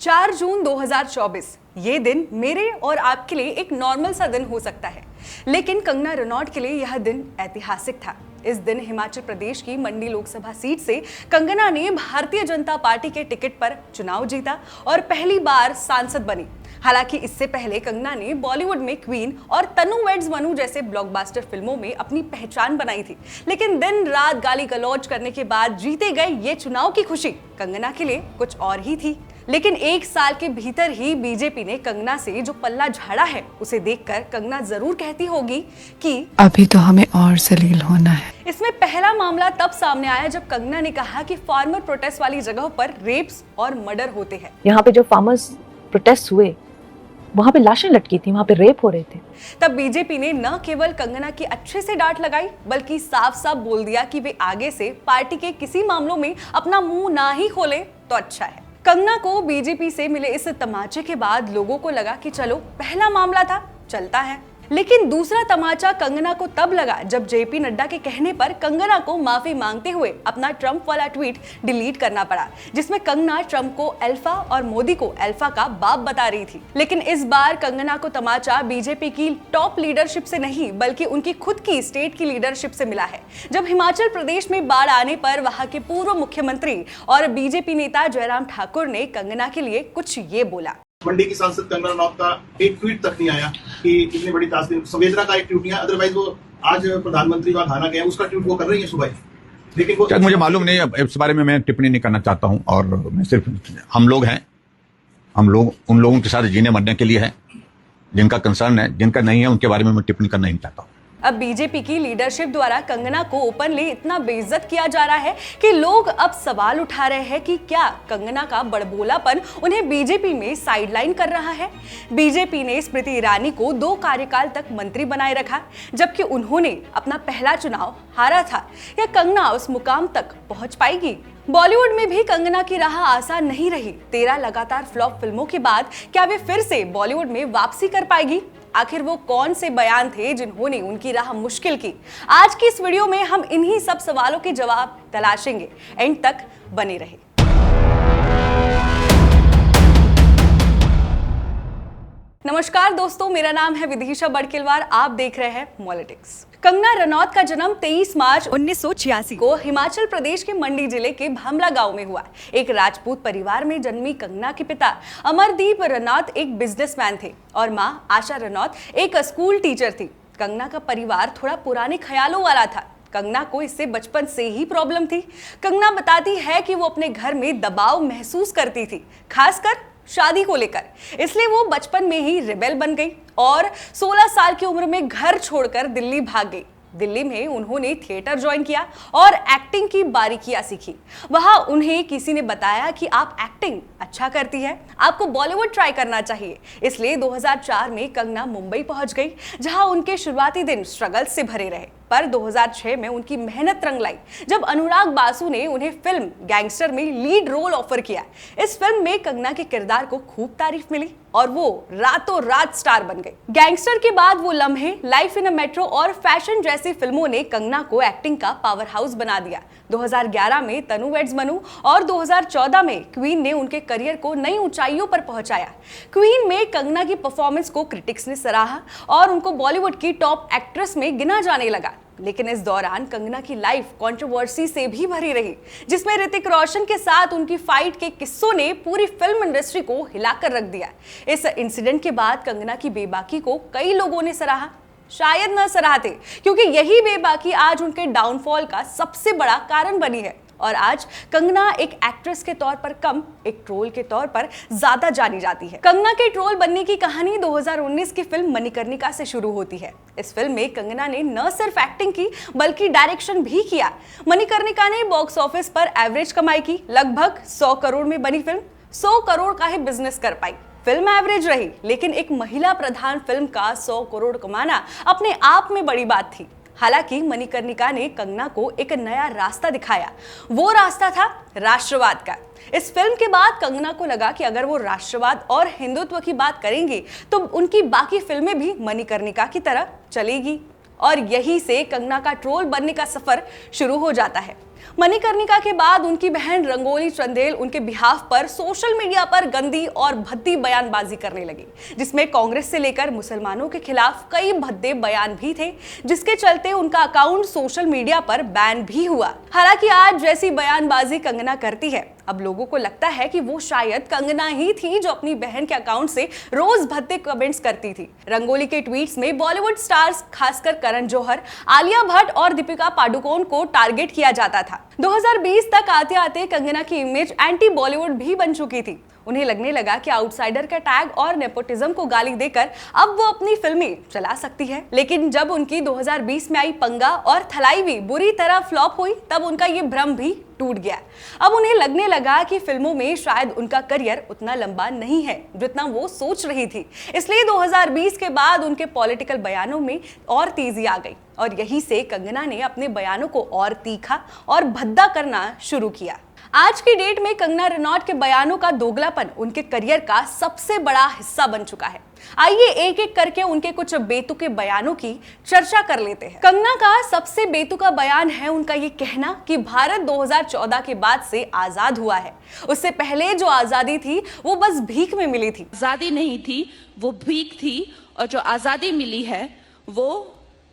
4 जून 2024 ये दिन मेरे और आपके लिए एक नॉर्मल सा दिन हो सकता है, लेकिन कंगना रनौत के लिए यह दिन ऐतिहासिक था। इस दिन हिमाचल प्रदेश की मंडी लोकसभा सीट से कंगना ने भारतीय जनता पार्टी के टिकट पर चुनाव जीता और पहली बार सांसद बनी। हालांकि इससे पहले कंगना ने बॉलीवुड में क्वीन और तनु वेड्स मनु जैसे ब्लॉकबस्टर फिल्मों में अपनी पहचान बनाई थी, लेकिन दिन रात गाली गलौज करने के बाद जीते गए ये चुनाव की खुशी कंगना के लिए कुछ और ही थी। लेकिन एक साल के भीतर ही बीजेपी ने कंगना से जो पल्ला झाड़ा है, उसे देखकर कंगना जरूर कहती होगी कि अभी तो हमें और जलील होना है। इसमें पहला मामला तब सामने आया जब कंगना ने कहा कि फार्मर प्रोटेस्ट वाली जगहों पर रेप्स और मर्डर होते हैं। यहाँ पे जो फार्मर्स प्रोटेस्ट हुए वहाँ पे लाशें लटकी थी, वहाँ पे रेप हो रहे थे। तब बीजेपी ने न केवल कंगना की अच्छे से डांट लगाई, बल्कि साफ साफ बोल दिया कि वे आगे से पार्टी के किसी मामलों में अपना मुंह ना ही खोले तो अच्छा है। कंगना को बीजेपी से मिले इस तमाचे के बाद लोगों को लगा कि चलो पहला मामला था, चलता है। लेकिन दूसरा तमाचा कंगना को तब लगा जब जेपी नड्डा के कहने पर कंगना को माफी मांगते हुए अपना ट्रंप वाला ट्वीट डिलीट करना पड़ा, जिसमें कंगना ट्रंप को अल्फा और मोदी को अल्फा का बाप बता रही थी। लेकिन इस बार कंगना को तमाचा बीजेपी की टॉप लीडरशिप से नहीं, बल्कि उनकी खुद की स्टेट की लीडरशिप से मिला है। जब हिमाचल प्रदेश में बाढ़ आने पर वहां के पूर्व मुख्यमंत्री और बीजेपी नेता जयराम ठाकुर ने कंगना के लिए कुछ ये बोला। मंडी की सांसद कंगना रनौत का एक ट्वीट तक नहीं आया कि इतनी बड़ी तासीर संवेदना का एक ट्वीट नहीं आया। अदरवाइज वो आज प्रधानमंत्री वहां घाना गए, उसका ट्वीट वो कर रही है सुबह, लेकिन वो मुझे मालूम नहीं है इस बारे में, मैं टिप्पणी नहीं करना चाहता हूं। और मैं सिर्फ हम लोग हैं, हम लोग उन लोगों के साथ जीने मरने के लिए हैं जिनका कंसर्न है, जिनका नहीं है उनके बारे में मैं टिप्पणी करना नहीं चाहता हूं। अब बीजेपी की लीडरशिप द्वारा कंगना को ओपनली इतना बेइज्जत किया जा रहा है कि लोग अब सवाल उठा रहे हैं कि क्या कंगना का बड़बोलापन उन्हें बीजेपी में साइडलाइन कर रहा है। बीजेपी ने स्मृति ईरानी को 2 कार्यकाल तक मंत्री बनाए रखा, जबकि उन्होंने अपना पहला चुनाव हारा था। या कंगना उस मुकाम तक पहुंच पाएगी? बॉलीवुड में भी कंगना की राह आसान नहीं रही। 13 लगातार फ्लॉप फिल्मों के बाद क्या वे फिर से बॉलीवुड में वापसी कर पाएगी? आखिर वो कौन से बयान थे जिन्होंने उनकी राह मुश्किल की? आज की इस वीडियो में हम इन्हीं सब सवालों के जवाब तलाशेंगे। एंड तक बने रहे। नमस्कार दोस्तों, मेरा नाम है विदिशा बड़किलवार, आप देख रहे हैं पॉलिटिक्स। कंगना रनौत का जन्म 23 मार्च 1986 को हिमाचल प्रदेश के मंडी जिले के भामला गांव में हुआ। एक राजपूत परिवार में जन्मी कंगना के पिता अमरदीप रनौत एक बिजनेसमैन थे और मां आशा रनौत एक स्कूल टीचर थी। कंगना का परिवार थोड़ा पुराने ख्यालों वाला था। कंगना को इससे बचपन से ही प्रॉब्लम थी। कंगना बताती है कि वो अपने घर में दबाव महसूस करती थी, खासकर शादी को लेकर। इसलिए वो बचपन में ही रिबेल बन गई और 16 साल की उम्र में घर छोड़कर दिल्ली भाग गई। दिल्ली में उन्होंने थिएटर ज्वाइन किया और एक्टिंग की बारीकियां सीखी। वहां उन्हें किसी ने बताया कि आप एक्टिंग अच्छा करती है, आपको बॉलीवुड ट्राई करना चाहिए। इसलिए 2004 में कंगना मुंबई पहुंच गई, जहां उनके शुरुआती दिन स्ट्रगल से भरे रहे। पर 2006 में उनकी मेहनत रंग लाई जब अनुराग बासु ने उन्हें फिल्म गैंगस्टर में लीड रोल ऑफर किया। इस फिल्म में कंगना के किरदार को खूब तारीफ मिली और वो रातों रात स्टार बन गई। गैंगस्टर के बाद वो लम्हे, लाइफ इन अ मेट्रो और फैशन जैसी फिल्मों ने कंगना को एक्टिंग का पावर हाउस बना दिया। 2011 में तनु वेड्स मनु और 2014 में क्वीन ने उनके करियर को नई ऊंचाइयों पर पहुंचाया। क्वीन में कंगना की परफॉर्मेंस को क्रिटिक्स ने सराहा और उनको बॉलीवुड की टॉप एक्ट्रेस में गिना जाने लगा। लेकिन इस दौरान कंगना की लाइफ कंट्रोवर्सी से भी भरी रही, जिसमें ऋतिक रोशन के साथ उनकी फाइट के किस्सों ने पूरी फिल्म इंडस्ट्री को हिलाकर रख दिया। इस इंसिडेंट के बाद कंगना की बेबाकी को कई लोगों ने सराहा, शायद न सराहते, क्योंकि यही बेबाकी आज उनके डाउनफॉल का सबसे बड़ा कारण बनी है। और आज कंगना एक एक्ट्रेस के तौर पर कम, एक ट्रोल के तौर पर ज्यादा जानी जाती है। कंगना के ट्रोल बनने की कहानी 2019 की फिल्म मणिकर्णिका से शुरू होती है। इस फिल्म में कंगना ने न सिर्फ एक्टिंग की बल्कि डायरेक्शन भी किया। मणिकर्णिका ने बॉक्स ऑफिस पर एवरेज कमाई की। लगभग 100 करोड़ में बनी फिल्म 100 करोड़ का ही बिजनेस कर पाई। फिल्म एवरेज रही, लेकिन एक महिला प्रधान फिल्म का 100 करोड़ कमाना अपने आप में बड़ी बात थी। हालांकि मणिकर्णिका ने कंगना को एक नया रास्ता दिखाया। वो रास्ता था राष्ट्रवाद का। इस फिल्म के बाद कंगना को लगा कि अगर वो राष्ट्रवाद और हिंदुत्व की बात करेंगी तो उनकी बाकी फिल्में भी मणिकर्णिका की तरह चलेगी। और यहीं से कंगना का ट्रोल बनने का सफर शुरू हो जाता है। मणिकर्णिका के बाद उनकी बहन रंगोली चंदेल उनके बिहाफ पर सोशल मीडिया पर गंदी और भद्दी बयानबाजी करने लगी, जिसमें कांग्रेस से लेकर मुसलमानों के खिलाफ कई भद्दे बयान भी थे, जिसके चलते उनका अकाउंट सोशल मीडिया पर बैन भी हुआ। हालांकि आज जैसी बयानबाजी कंगना करती है, अब लोगों को लगता है कि वो शायद कंगना ही थी जो अपनी बहन के अकाउंट से रोज भद्दे कमेंट्स करती थी। रंगोली के ट्वीट्स में बॉलीवुड स्टार्स खासकर करण जौहर, आलिया भट्ट और दीपिका पादुकोण को टारगेट किया जाता था। 2020 तक आते आते कंगना की इमेज एंटी बॉलीवुड भी बन चुकी थी। उन्हें लगने लगा कि आउटसाइडर का टैग और नेपोटिज्म को गाली देकर अब वो अपनी फिल्में चला सकती है। लेकिन जब उनकी 2020 में आई पंगा और थलाईवी बुरी तरह फ्लॉप हुई, तब उनका ये भ्रम भी टूट गया। अब उन्हें लगने लगा कि फिल्मों में शायद उनका करियर उतना लंबा नहीं है जितना वो सोच रही थी। इसलिए 2020 के बाद उनके पॉलिटिकल बयानों में और तेजी आ गई और यहीं से कंगना ने अपने बयानों को और तीखा और भद्दा करना शुरू किया। आज की डेट में कंगना रनौत के बयानों का दोगलापन उनके करियर का सबसे बड़ा हिस्सा बन चुका है। आइए एक एक करके उनके कुछ बेतुके बयानों की चर्चा कर लेते हैं। कंगना का सबसे बेतुका बयान है उनका ये कहना कि भारत 2014 के बाद से आजाद हुआ है। उससे पहले जो आजादी थी वो बस भीख में मिली थी। आजादी नहीं थी, वो भीख थी, और जो आजादी मिली है वो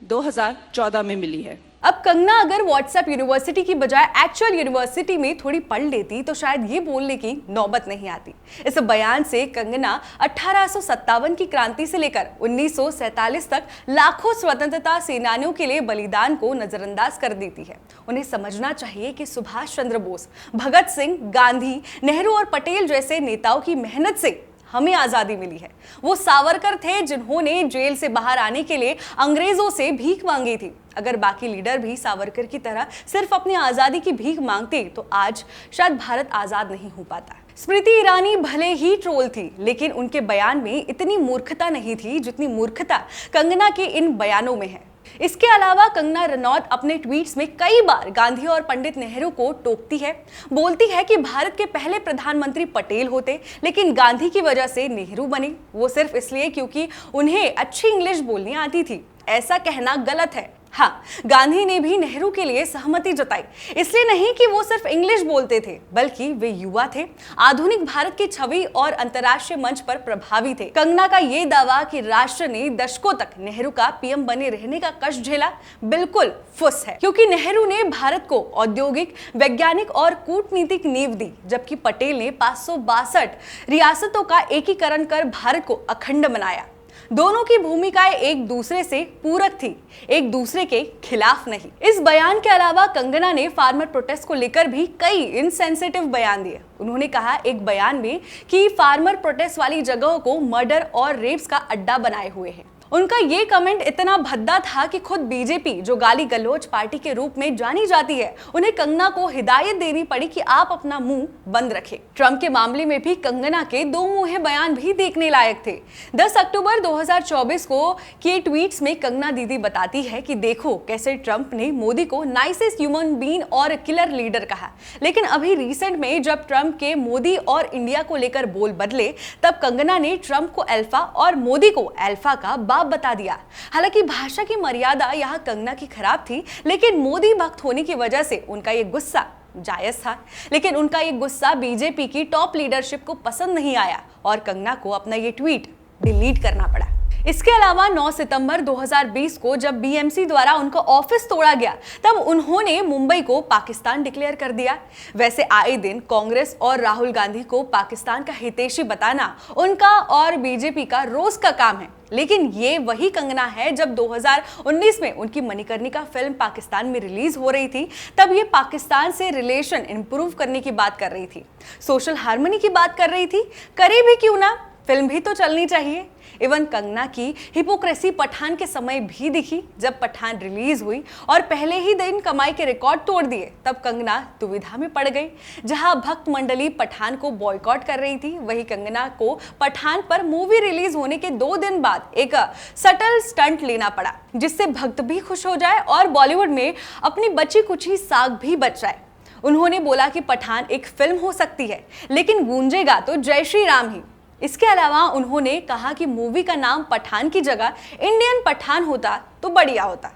2014 में मिली है। अब कंगना अगर व्हाट्सएप यूनिवर्सिटी की बजाय एक्चुअल यूनिवर्सिटी में थोड़ी पढ़ लेती तो शायद ये बोलने की नौबत नहीं आती। इस बयान से कंगना 1857 की क्रांति से लेकर 1947 तक लाखों स्वतंत्रता सेनानियों के लिए बलिदान को नजरअंदाज कर देती है। उन्हें समझना चाहिए कि सुभाष चंद्र बोस, भगत सिंह, गांधी, नेहरू और पटेल जैसे नेताओं की मेहनत से हमें आजादी मिली है। वो सावरकर थे जिन्होंने जेल से बाहर आने के लिए अंग्रेजों से भीख मांगी थी। अगर बाकी लीडर भी सावरकर की तरह सिर्फ अपनी आजादी की भीख मांगते तो आज शायद भारत आजाद नहीं हो पाता। स्मृति ईरानी भले ही ट्रोल थी, लेकिन उनके बयान में इतनी मूर्खता नहीं थी जितनी मूर्खता कंगना के इन बयानों में है। इसके अलावा कंगना रनौत अपने ट्वीट्स में कई बार गांधी और पंडित नेहरू को टोकती है। बोलती है कि भारत के पहले प्रधानमंत्री पटेल होते, लेकिन गांधी की वजह से नेहरू बने, वो सिर्फ इसलिए क्योंकि उन्हें अच्छी इंग्लिश बोलनी आती थी। ऐसा कहना गलत है। हाँ, गांधी ने भी नेहरू के लिए सहमति जताई, इसलिए नहीं कि वो सिर्फ इंग्लिश बोलते थे, बल्कि वे युवा थे, आधुनिक भारत की छवि और अंतर्राष्ट्रीय मंच पर प्रभावी थे। कंगना का ये दावा कि राष्ट्र ने दशकों तक नेहरू का पीएम बने रहने का कष्ट झेला, बिल्कुल फुस है, क्योंकि नेहरू ने भारत को औद्योगिक, वैज्ञानिक और कूटनीतिक नींव दी, जबकि पटेल ने 562 रियासतों का एकीकरण कर भारत को अखंड बनाया। दोनों की भूमिकाएं एक दूसरे से पूरक थी, एक दूसरे के खिलाफ नहीं। इस बयान के अलावा कंगना ने फार्मर प्रोटेस्ट को लेकर भी कई इनसेंसिटिव बयान दिए। उन्होंने कहा एक बयान में कि फार्मर प्रोटेस्ट वाली जगहों को मर्डर और रेप्स का अड्डा बनाए हुए हैं। उनका ये कमेंट इतना भद्दा था कि खुद बीजेपी, जो गाली गलौज पार्टी के रूप में जानी जाती है, उन्हें कंगना को हिदायत देनी पड़ी कि आप अपना मुंह बंद रखें। ट्रंप के मामले में भी कंगना के दो मुंहे बयान भी देखने लायक थे। 10 अक्टूबर 2024 को किए ट्वीट्स में कंगना दीदी बताती है कि देखो कैसे ट्रंप ने मोदी को नाइसेस्ट ह्यूमन बीइंग और किलर लीडर कहा, लेकिन अभी रिसेंट में जब ट्रंप के मोदी और इंडिया को लेकर बोल बदले, तब कंगना ने ट्रंप को अल्फा और मोदी को अल्फा का बता दिया। हालांकि भाषा की मर्यादा यहाँ कंगना की खराब थी, लेकिन मोदी भक्त होने की वजह से उनका ये गुस्सा जायज था। लेकिन उनका ये गुस्सा बीजेपी की टॉप लीडरशिप को पसंद नहीं आया और कंगना को अपना ये ट्वीट डिलीट करना पड़ा। इसके अलावा 9 सितंबर 2020 को जब बीएमसी द्वारा उनका ऑफिस तोड़ा गया, तब उन्होंने मुंबई को पाकिस्तान डिक्लेयर कर दिया। वैसे आए दिन कांग्रेस और राहुल गांधी को पाकिस्तान का हितैषी बताना उनका और बीजेपी का रोज का काम है, लेकिन ये वही कंगना है जब 2019 में उनकी मणिकर्णिका फिल्म पाकिस्तान में रिलीज हो रही थी, तब ये पाकिस्तान से रिलेशन इंप्रूव करने की बात कर रही थी, सोशल हार्मनी की बात कर रही थी। करे भी क्यों ना, फिल्म भी तो चलनी चाहिए। इवन कंगना की हिपोक्रेसी पठान के समय भी दिखी। जब पठान रिलीज हुई और पहले ही दिन कमाई के रिकॉर्ड तोड़ दिए, तब कंगना दुविधा में पड़ गई। जहां भक्त मंडली पठान को बॉयकॉट कर रही थी, वहीं कंगना को पठान पर मूवी रिलीज होने के 2 दिन बाद एक सटल स्टंट लेना पड़ा, जिससे भक्त भी खुश हो जाए और बॉलीवुड में अपनी बची कुची साख भी बच जाए। उन्होंने बोला कि पठान एक फिल्म हो सकती है, लेकिन गूंजेगा तो जय श्री राम ही। इसके अलावा उन्होंने कहा कि मूवी का नाम पठान की जगह इंडियन पठान होता तो बढ़िया होता।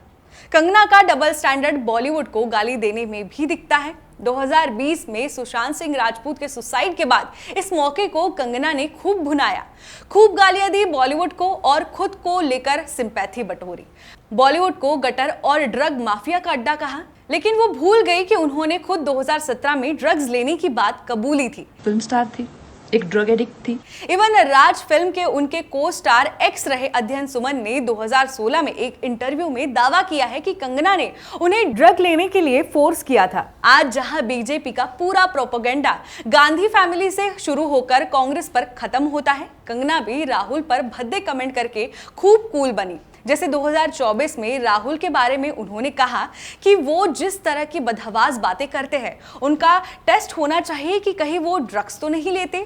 कंगना का डबल स्टैंडर्ड बॉलीवुड को गाली देने में भी दिखता है। 2020 में सुशांत सिंह राजपूत के सुसाइड के बाद इस मौके को कंगना ने खूब भुनाया, खूब गालियां दी बॉलीवुड को और खुद को लेकर सिंपैथी बटोरी। बॉलीवुड को गटर और ड्रग माफिया का अड्डा कहा, लेकिन वो भूल गई कि उन्होंने खुद 2017 में ड्रग्स लेने की बात कबूली थी। फिल्म स्टार थी, एक ड्रग एडिक्ट थी। इवन राज फिल्म के उनके को स्टार एक्स रहे अध्ययन सुमन ने 2016 में एक इंटरव्यू में दावा किया है कि कंगना ने उन्हें ड्रग लेने के लिए फोर्स किया था। आज जहां बीजेपी का पूरा प्रोपेगेंडा गांधी फैमिली से शुरू होकर कांग्रेस पर खत्म होता है, कंगना भी राहुल पर भद्दे कमेंट करके खूब कूल बनी। जैसे 2024 में राहुल के बारे में उन्होंने कहा कि वो जिस तरह की बदहवास बातें करते हैं उनका टेस्ट होना चाहिए कि कहीं वो ड्रग्स तो नहीं लेते।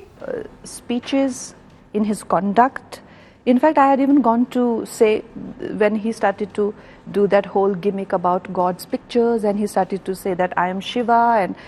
Speeches in his conduct. In fact, I had even gone to say when he started to do that whole gimmick about God's pictures and he started to say that I am Shiva and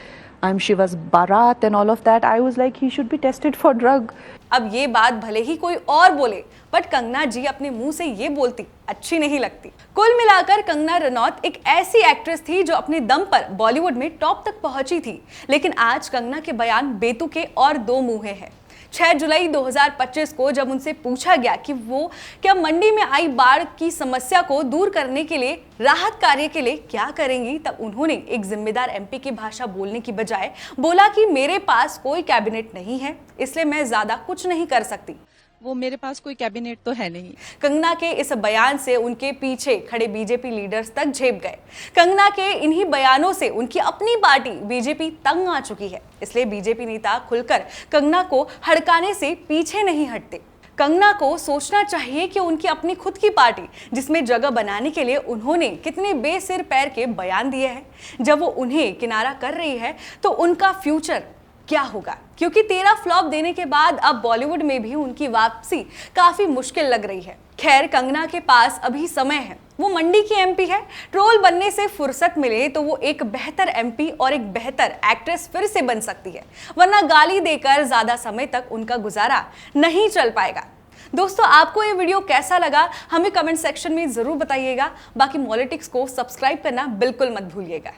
I'm Shiva's Bharat and all of that, I was like he should be tested for drug. अब ये बात भले ही कोई और बोले, but Kangana जी अपने मुंह से ये बोलती अच्छी नहीं लगती। कुल मिलाकर कंगना रनौत एक ऐसी एक्ट्रेस थी जो अपने दम पर बॉलीवुड में टॉप तक पहुंची थी, लेकिन आज कंगना के बयान बेतुके और दो मुंहे हैं। 6 जुलाई 2025 को जब उनसे पूछा गया कि वो क्या मंडी में आई बाढ़ की समस्या को दूर करने के लिए राहत कार्य के लिए क्या करेंगी, तब उन्होंने एक जिम्मेदार एमपी की भाषा बोलने की बजाय बोला कि मेरे पास कोई कैबिनेट नहीं है, इसलिए मैं ज्यादा कुछ नहीं कर सकती। वो मेरे पास कोई कैबिनेट तो है नहीं। कंगना के इस बयान से उनके पीछे खड़े बीजेपी लीडर्स तक झेप गए। कंगना के इन्हीं बयानों से उनकी अपनी पार्टी बीजेपी तंग आ चुकी है, इसलिए बीजेपी नेता खुलकर कंगना को हड़काने से पीछे नहीं हटते। कंगना को सोचना चाहिए कि उनकी अपनी खुद की पार्टी जिसमें जगह बनाने के लिए उन्होंने कितने बेसिर पैर के बयान दिए हैं, जब वो उन्हें किनारा कर रही है तो उनका फ्यूचर क्या होगा, क्योंकि 13 फ्लॉप देने के बाद अब बॉलीवुड में भी उनकी वापसी काफी मुश्किल लग रही है। खैर, कंगना के पास अभी समय है, वो मंडी की एमपी है। ट्रोल बनने से फुर्सत मिले तो वो एक बेहतर एमपी और एक बेहतर एक्ट्रेस फिर से बन सकती है, वरना गाली देकर ज्यादा समय तक उनका गुजारा नहीं चल पाएगा। दोस्तों, आपको ये वीडियो कैसा लगा हमें कमेंट सेक्शन में जरूर बताइएगा। बाकी मॉलिटिक्स को सब्सक्राइब करना बिल्कुल मत भूलिएगा।